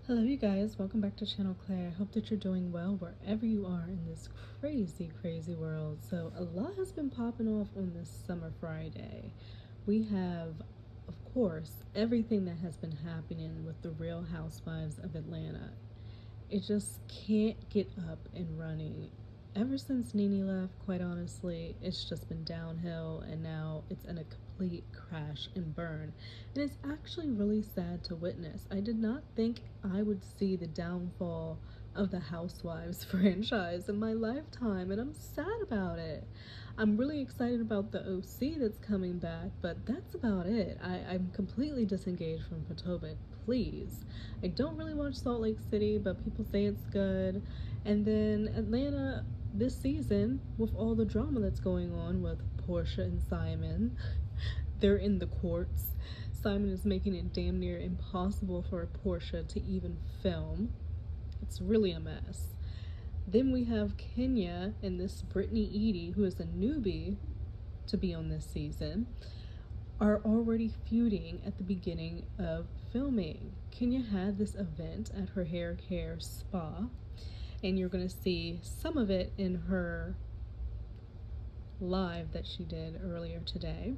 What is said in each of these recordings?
Hello you guys, welcome back to Channel Claire. I hope that you're doing well wherever you are in this crazy world. So a lot has been popping off on this summer Friday. We have, of course, everything that has been happening with the Real Housewives of Atlanta. It just can't get up and running. Ever since Nene left, quite honestly, it's just been downhill, and now it's in a complete crash and burn. And it's actually really sad to witness. I did not think I would see the downfall of the Housewives franchise in my lifetime, and I'm sad about it. I'm really excited about the OC that's coming back, but that's about it. I'm completely disengaged from Potomac, please. I don't really watch Salt Lake City, but people say it's good. And then Atlanta this season, with all the drama that's going on with Portia and Simon, they're in the courts. Simon is making it damn near impossible for Portia to even film. It's really a mess. Then we have Kenya and this Brittany Edie, who is a newbie to be on this season, are already feuding at the beginning of filming. Kenya had this event at her hair care spa, and you're going to see some of it in her live that she did earlier today,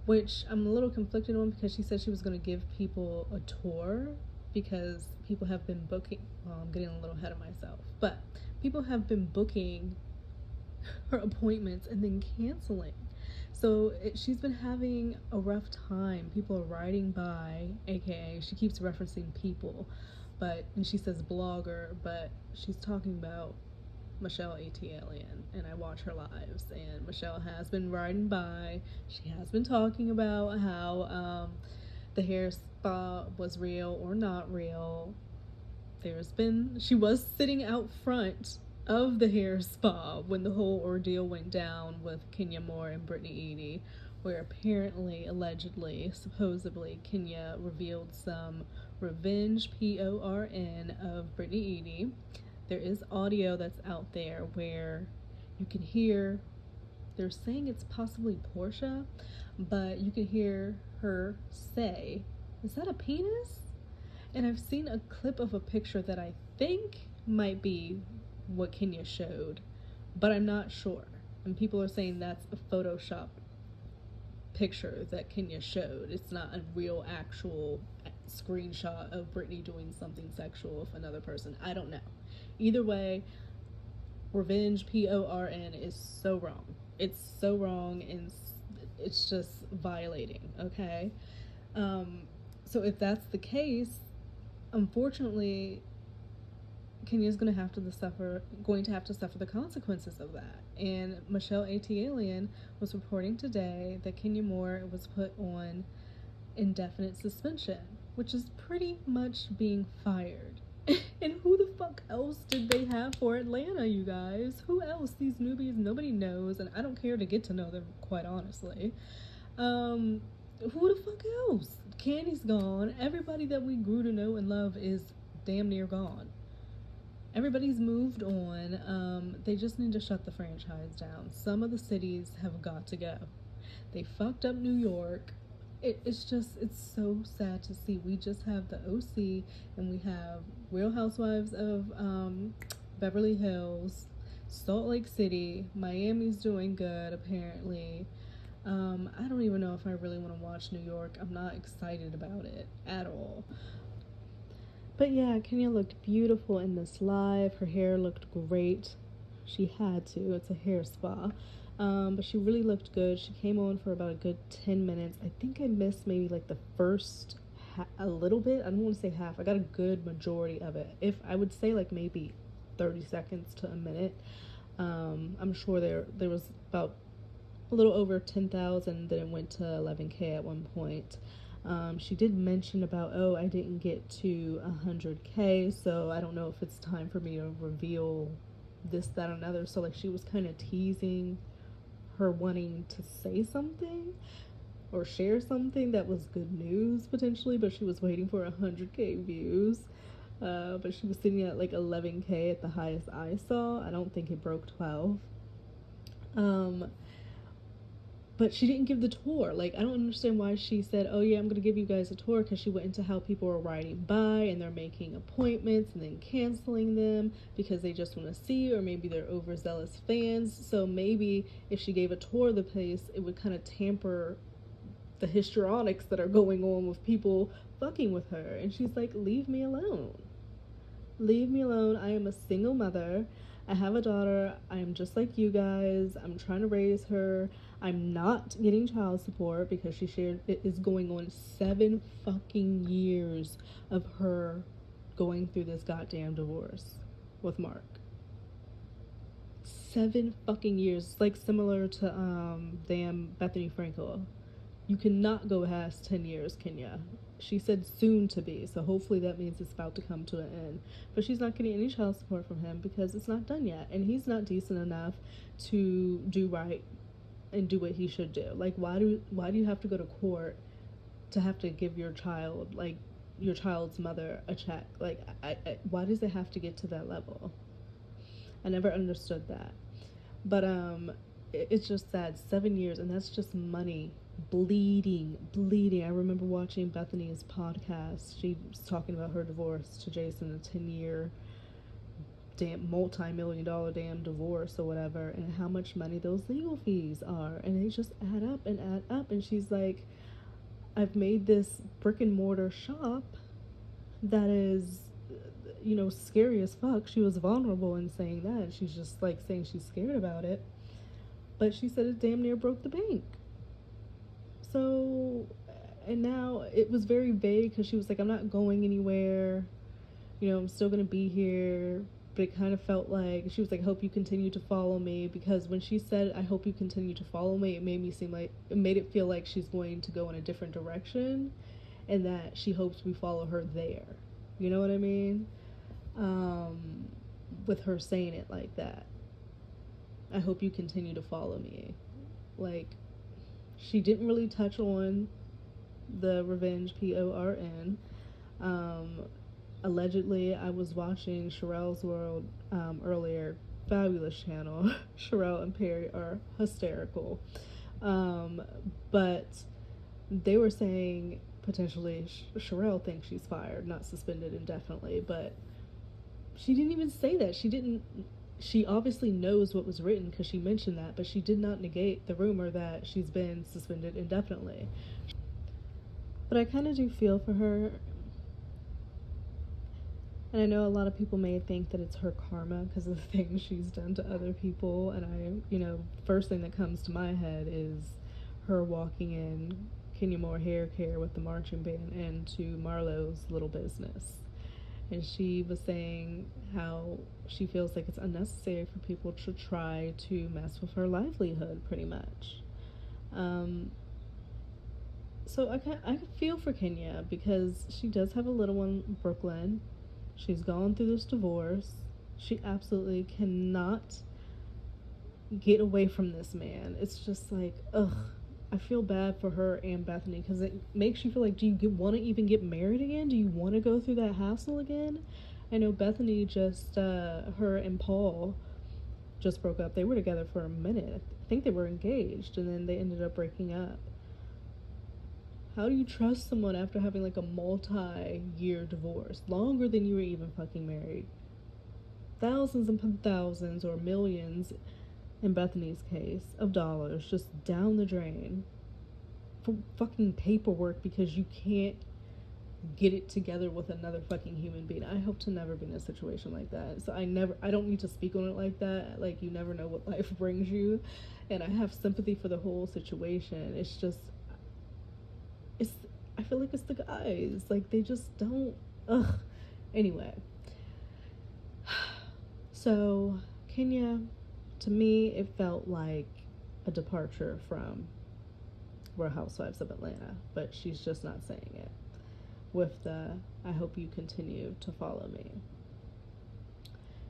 which I'm a little conflicted on because she said she was going to give people a tour because people have been booking. Well, I'm getting a little ahead of myself, but people have been booking her appointments and then canceling. So she's been having a rough time. People are riding by, aka she keeps referencing people, and she says blogger, but she's talking about Michelle Alien, and I watch her lives, and Michelle has been riding by. She has been talking about how the hair spa was real or not real. She was sitting out front of the hair spa when the whole ordeal went down with Kenya Moore and Brittany Edie, where apparently, allegedly, supposedly, Kenya revealed some revenge, PORN, of Brittany Edie. There is audio that's out there where you can hear, they're saying it's possibly Portia, but you can hear her say, "Is that a penis?" And I've seen a clip of a picture that I think might be what Kenya showed, but I'm not sure. And people are saying that's a Photoshop picture that Kenya showed. It's not a real actual screenshot of Brittany doing something sexual with another person. I don't know. Either way, revenge, PORN, is so wrong. It's so wrong, and it's just violating, okay? So if that's the case, unfortunately, Kenya's going to have to suffer the consequences of that. And Michelle Alien was reporting today that Kenya Moore was put on indefinite suspension, which is pretty much being fired. And who the fuck else did they have for Atlanta, you guys? Who else? These newbies, nobody knows, and I don't care to get to know them, quite honestly. Who the fuck else? Candy's gone. Everybody that we grew to know and love is damn near gone. Everybody's moved on. They just need to shut the franchise down. Some of the cities have got to go. They fucked up New York. It's so sad to see. We just have the OC, and we have Real Housewives of Beverly Hills, Salt Lake City. Miami's doing good, apparently. I don't even know if I really want to watch New York. I'm not excited about it at all. But yeah, Kenya looked beautiful in this live. Her hair looked great. She had to. It's a hair spa. But she really looked good. She came on for about a good 10 minutes. I think I missed maybe like the first a little bit. I don't want to say half. I got a good majority of it. If I would say like maybe 30 seconds to a minute. I'm sure there was about a little over 10,000. Then it went to 11K at one point. She did mention about, I didn't get to 100K, so I don't know if it's time for me to reveal this, that, another. So like she was kind of teasing her wanting to say something or share something that was good news potentially, but she was waiting for 100K views. But she was sitting at like 11K at the highest I saw. I don't think it broke 12. but she didn't give the tour. Like, I don't understand why she said, oh yeah, I'm gonna give you guys a tour, because she went into how people are riding by and they're making appointments and then canceling them because they just want to see, or maybe they're overzealous fans. So maybe if she gave a tour of the place, it would kind of tamper the histrionics that are going on with people fucking with her. And she's like, leave me alone. Leave me alone. I am a single mother. I have a daughter. I am just like you guys. I'm trying to raise her. I'm not getting child support because she shared it is going on 7 fucking years of her going through this goddamn divorce with Mark. 7 fucking years. It's like similar to damn Bethany Frankel. You cannot go past 10 years, Kenya. She said soon to be, so hopefully that means it's about to come to an end. But she's not getting any child support from him because it's not done yet, and he's not decent enough to do right and do what he should do. Like, why do you have to go to court to have to give your child, like your child's mother, a check? Like, why does it have to get to that level? I never understood that. But it's just sad. 7 years, and that's just money bleeding. I remember watching Bethany's podcast. She was talking about her divorce to Jason, a 10-year damn multi-million-dollar damn divorce or whatever, and how much money those legal fees are, and they just add up and add up. And she's like, I've made this brick and mortar shop that is, you know, scary as fuck. She was vulnerable in saying that. She's just like saying she's scared about it, but she said it damn near broke the bank. So, and now it was very vague because she was like, I'm not going anywhere, you know, I'm still gonna be here. But it kind of felt like she was like, I hope you continue to follow me, because when she said I hope you continue to follow me, it made it feel like she's going to go in a different direction, and that she hopes we follow her there. You know what I mean? With her saying it like that, I hope you continue to follow me. Like, she didn't really touch on the revenge, PORN. Allegedly, I was watching Sherelle's World earlier. Fabulous channel. Sherelle and Perry are hysterical. But they were saying potentially Sherelle thinks she's fired, not suspended indefinitely. But she didn't even say that. She obviously knows what was written because she mentioned that, but she did not negate the rumor that she's been suspended indefinitely. But I kind of do feel for her. And I know a lot of people may think that it's her karma because of the things she's done to other people. And first thing that comes to my head is her walking in Kenya Moore hair care with the marching band into Marlo's little business. And she was saying how she feels like it's unnecessary for people to try to mess with her livelihood, pretty much. So I feel for Kenya because she does have a little one, Brooklyn. She's gone through this divorce. She absolutely cannot get away from this man. It's just like, ugh. I feel bad for her and Bethany because it makes you feel like, do you want to even get married again? Do you want to go through that hassle again? I know Bethany just, her and Paul just broke up. They were together for a minute. I think they were engaged, and then they ended up breaking up. How do you trust someone after having like a multi-year divorce? Longer than you were even fucking married. Thousands and thousands or millions, in Bethany's case, of dollars just down the drain for fucking paperwork because you can't get it together with another fucking human being. I hope to never be in a situation like that. So I don't need to speak on it like that. Like, you never know what life brings you. And I have sympathy for the whole situation. It's just, I feel like it's the guys. Like, they just don't, ugh. Anyway. So, Kenya, to me, it felt like a departure from Real Housewives of Atlanta, but she's just not saying it. With the, I hope you continue to follow me.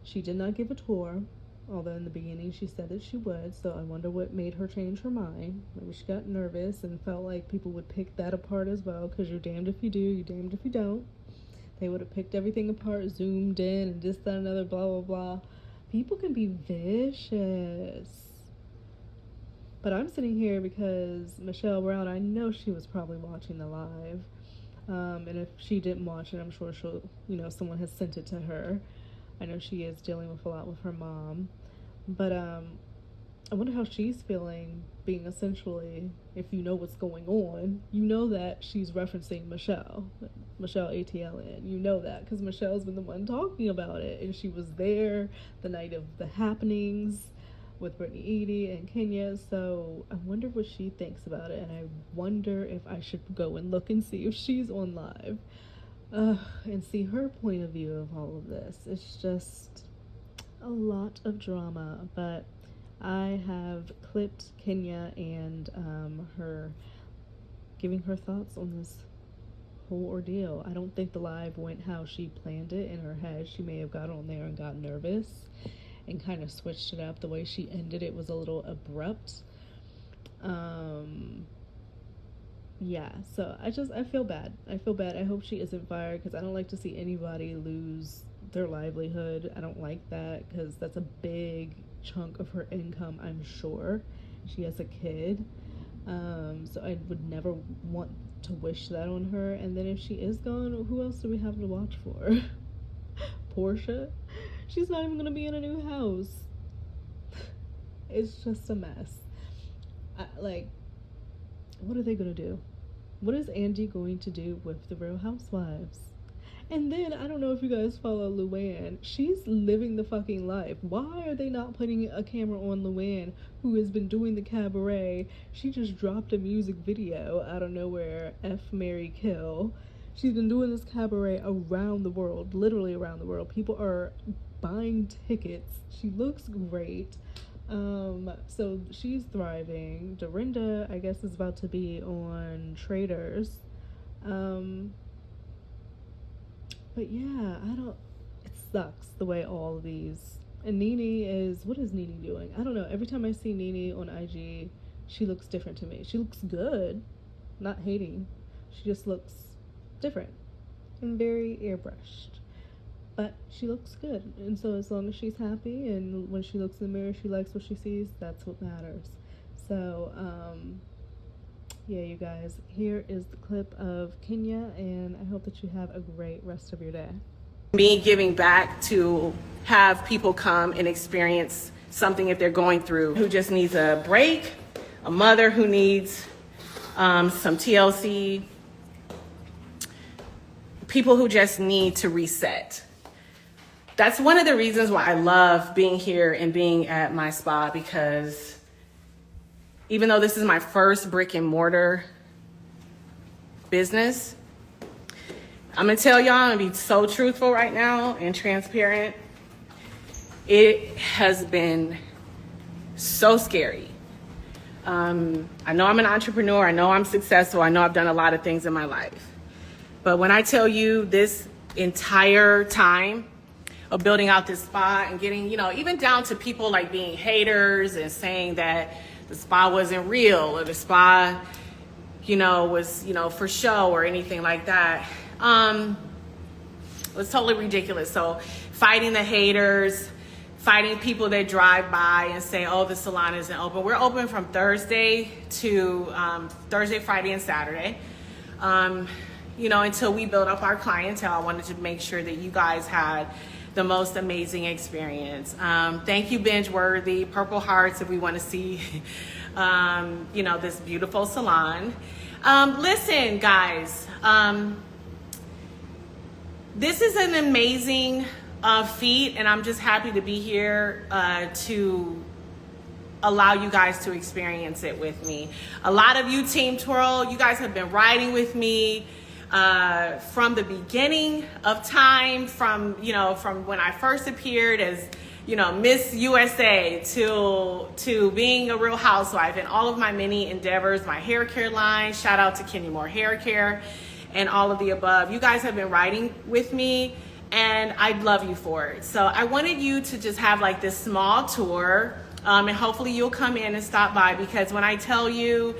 She did not give a tour, although in the beginning she said that she would, so I wonder what made her change her mind. Maybe she got nervous and felt like people would pick that apart as well, because you're damned if you do, you're damned if you don't. They would have picked everything apart, zoomed in, and this, that, another, blah, blah, blah. People can be vicious. But I'm sitting here because Michelle Brown, I know she was probably watching the live. And if she didn't watch it, I'm sure she'll, someone has sent it to her. I know she is dealing with a lot with her mom. But I wonder how she's feeling being essentially, if you know what's going on, you know that she's referencing Michelle ATLN. You know that because Michelle's been the one talking about it, and she was there the night of the happenings with Brittany Edie and Kenya. So I wonder what she thinks about it, and I wonder if I should go and look and see if she's on live and see her point of view of all of this. It's just a lot of drama, but I have clipped Kenya and her giving her thoughts on this whole ordeal. I don't think the live went how she planned it in her head. She may have got on there and got nervous and kind of switched it up. The way she ended it was a little abrupt. Yeah, so I feel bad. I hope she isn't fired because I don't like to see anybody lose their livelihood. I don't like that because that's a big chunk of her income, I'm sure. She has a kid, so I would never want to wish that on her. And then if she is gone, who else do we have to watch for? Portia? She's not even gonna be in a new house. It's just a mess. What are they gonna do? What is Andy going to do with the Real Housewives? And then, I don't know if you guys follow Luann. She's living the fucking life. Why are they not putting a camera on Luann, who has been doing the cabaret? She just dropped a music video out of nowhere, F, Marry, Kill. She's been doing this cabaret around the world, literally around the world. People are buying tickets. She looks great. So she's thriving. Dorinda, I guess, is about to be on Traders. But yeah, it sucks the way all of these, and what is Nene doing? I don't know. Every time I see Nene on IG, she looks different to me. She looks good, not hating. She just looks different and very airbrushed. But she looks good. And so as long as she's happy and when she looks in the mirror, she likes what she sees, that's what matters. So, yeah, you guys, here is the clip of Kenya, and I hope that you have a great rest of your day. Me giving back to have people come and experience something if they're going through, who just needs a break, a mother who needs some TLC, people who just need to reset. That's one of the reasons why I love being here and being at my spa, because even though this is my first brick and mortar business, I'm gonna tell y'all, I'm gonna be so truthful right now and transparent. It has been so scary. I know I'm an entrepreneur, I know I'm successful, I know I've done a lot of things in my life. But when I tell you this entire time of building out this spa and getting, even down to people like being haters and saying that the spa wasn't real or the spa, was, for show or anything like that. It was totally ridiculous. So fighting the haters, fighting people that drive by and say, oh, the salon isn't open. We're open from Thursday to Thursday, Friday, and Saturday. Until we build up our clientele, I wanted to make sure that you guys had the most amazing experience. Thank you, Binge Worthy, Purple Hearts, if we want to see, this beautiful salon. Listen, guys, this is an amazing feat, and I'm just happy to be here to allow you guys to experience it with me. A lot of you, Team Twirl, you guys have been riding with me from the beginning of time, from when I first appeared as Miss USA to being a Real Housewife, and all of my many endeavors, my hair care line, shout out to Kenny Moore Hair Care, and all of the above. You guys have been riding with me, and I love you for it. So I wanted you to just have like this small tour, and hopefully you'll come in and stop by, because when I tell you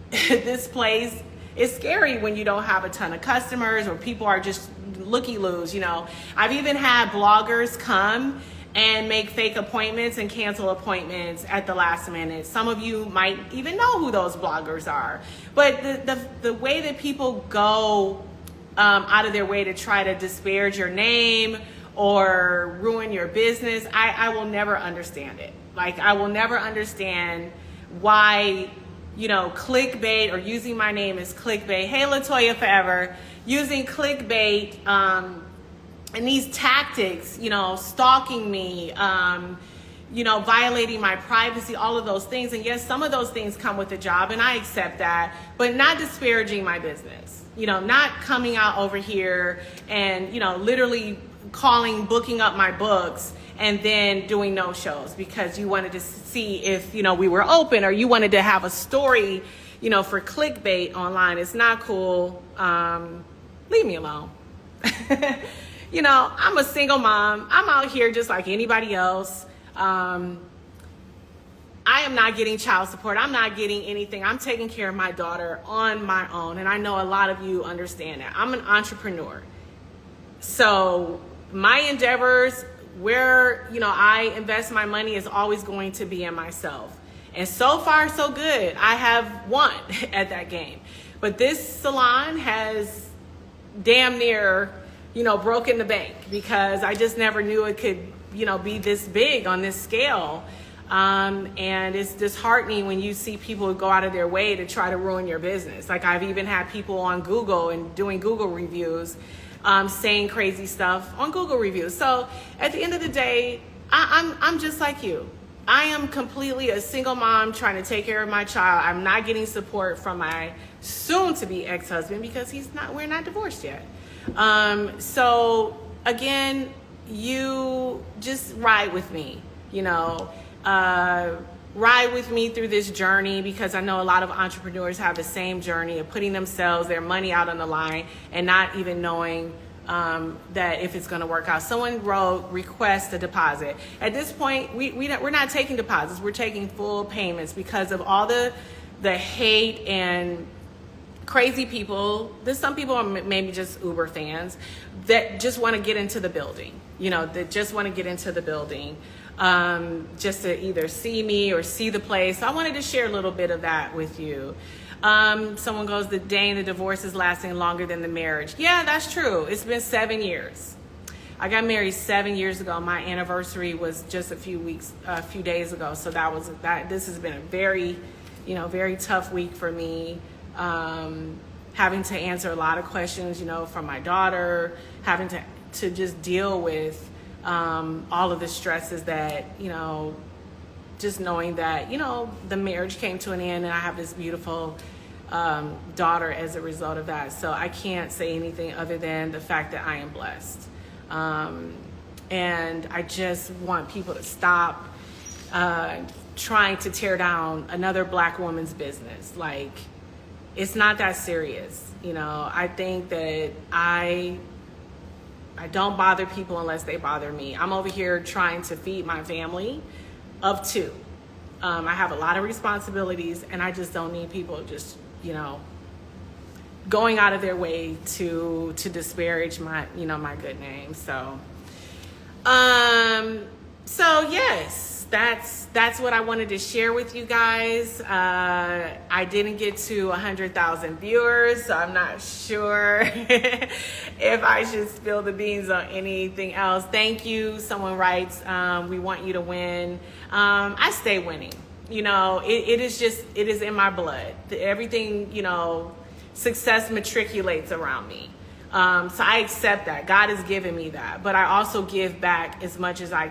this place, it's scary when you don't have a ton of customers or people are just looky-loos, I've even had bloggers come and make fake appointments and cancel appointments at the last minute. Some of you might even know who those bloggers are. But the way that people go out of their way to try to disparage your name or ruin your business, I will never understand it. Like, I will never understand why, you know, clickbait or using my name as clickbait. Hey, Latoya Forever, using clickbait and these tactics, you know, stalking me, you know, violating my privacy, all of those things. And yes, some of those things come with the job, and I accept that, but not disparaging my business, you know, not coming out over here and, you know, literally booking up my books and then doing no shows because you wanted to see if, you know, we were open, or you wanted to have a story, you know, for clickbait online. It's not cool. Leave me alone. You know, I'm a single mom. I'm out here just like anybody else. I am not getting child support. I'm not getting anything. I'm taking care of my daughter on my own. And I know a lot of you understand that. I'm an entrepreneur. So my endeavors, where, you know, I invest my money is always going to be in myself. And so far, so good. I have won at that game. But this salon has damn near, you know, broken the bank, because I just never knew it could, you know, be this big on this scale. And it's disheartening when you see people go out of their way to try to ruin your business. Like, I've even had people on Google and doing Google reviews, saying crazy stuff on Google reviews. So at the end of the day, I'm just like you. I am completely a single mom trying to take care of my child. I'm not getting support from my soon-to-be ex-husband because we're not divorced yet. So again, you just ride with me, you know, ride with me through this journey, because I know a lot of entrepreneurs have the same journey of putting themselves, their money out on the line and not even knowing that if it's going to work out. Someone wrote, request a deposit. At this point, we're not taking deposits. We're taking full payments because of all the hate and crazy people. There's some people are maybe just Uber fans that just want to get into the building, you know, that just want to get into the building just to either see me or see the place. So I wanted to share a little bit of that with you. Someone goes, the dang, the divorce is lasting longer than the marriage. Yeah, that's true. It's been 7 years. I got married 7 years ago. My anniversary was just a few days ago. So this has been a very, you know, very tough week for me. Having to answer a lot of questions, you know, from my daughter, having to just deal with all of the stresses that, you know, just knowing that, you know, the marriage came to an end and I have this beautiful daughter as a result of that. So I can't say anything other than the fact that I am blessed. And I just want people to stop trying to tear down another Black woman's business. Like, it's not that serious. You know, I think that I don't bother people unless they bother me. I'm over here trying to feed my family of 2. I have a lot of responsibilities, and I just don't need people just, you know, going out of their way to disparage my, you know, my good name. So yes, that's what I wanted to share with you guys. I didn't get to 100,000 viewers, so I'm not sure if I should spill the beans on anything else. Thank you. Someone writes, we want you to win. I stay winning. You know, it is in my blood. Everything, you know, success matriculates around me. So I accept that. God has given me that. But I also give back as much as I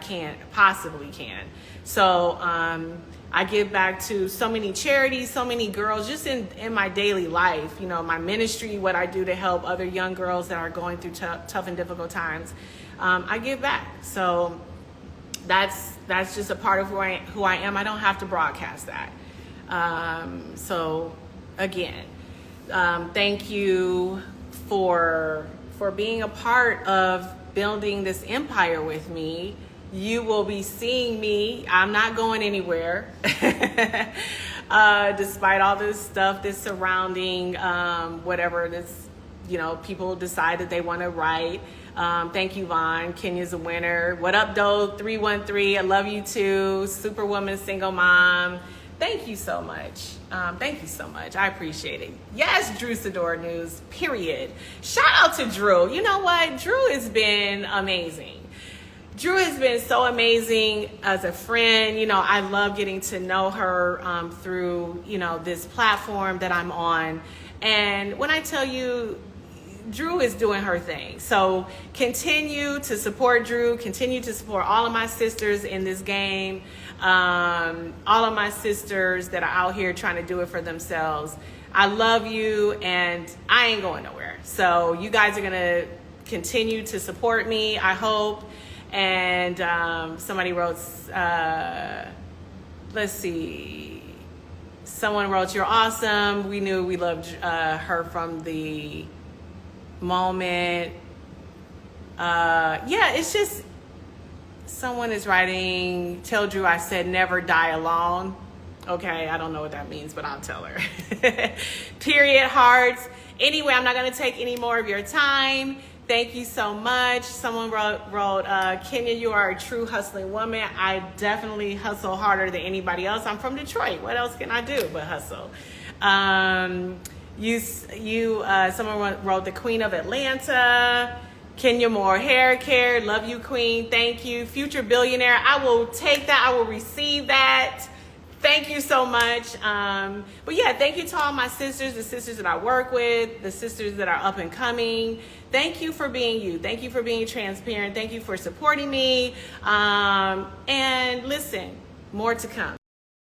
possibly can. So I give back to so many charities, so many girls, just in my daily life. You know, my ministry, what I do to help other young girls that are going through tough and difficult times. I give back. So that's just a part of who I am. I don't have to broadcast that. So again, thank you for being a part of building this empire with me. You will be seeing me. I'm not going anywhere. Despite all this stuff that's surrounding whatever this people decide that they want to write. Thank you, Vaughn. Kenya's a winner. What up, Doe 313? I love you too. Superwoman, single mom. Thank you so much. Thank you so much. I appreciate it. Yes, Drew Sador News, period. Shout out to Drew. You know what? Drew has been amazing. Drew has been so amazing as a friend. I love getting to know her through, this platform that I'm on. And when I tell you, Drew is doing her thing. So continue to support Drew. Continue to support all of my sisters in this game. All of my sisters that are out here trying to do it for themselves. I love you, and I ain't going nowhere. So you guys are going to continue to support me, I hope. And somebody wrote, let's see. Someone wrote, "You're awesome. We knew we loved her from the moment." Yeah, it's just, someone is writing, "Tell Drew I said never die alone." Okay, I don't know what that means, but I'll tell her. Period, hearts. Anyway, I'm not going to take any more of your time. Thank you so much. Someone wrote, "Kenya, you are a true hustling woman." I definitely hustle harder than anybody else. I'm from Detroit. What else can I do but hustle? Someone wrote, "The Queen of Atlanta." Kenya Moore, hair care. Love you, Queen. Thank you. Future billionaire. I will take that. I will receive that. Thank you so much. But yeah, thank you to all my sisters, the sisters that I work with, the sisters that are up and coming. Thank you for being you. Thank you for being transparent. Thank you for supporting me. And listen, more to come.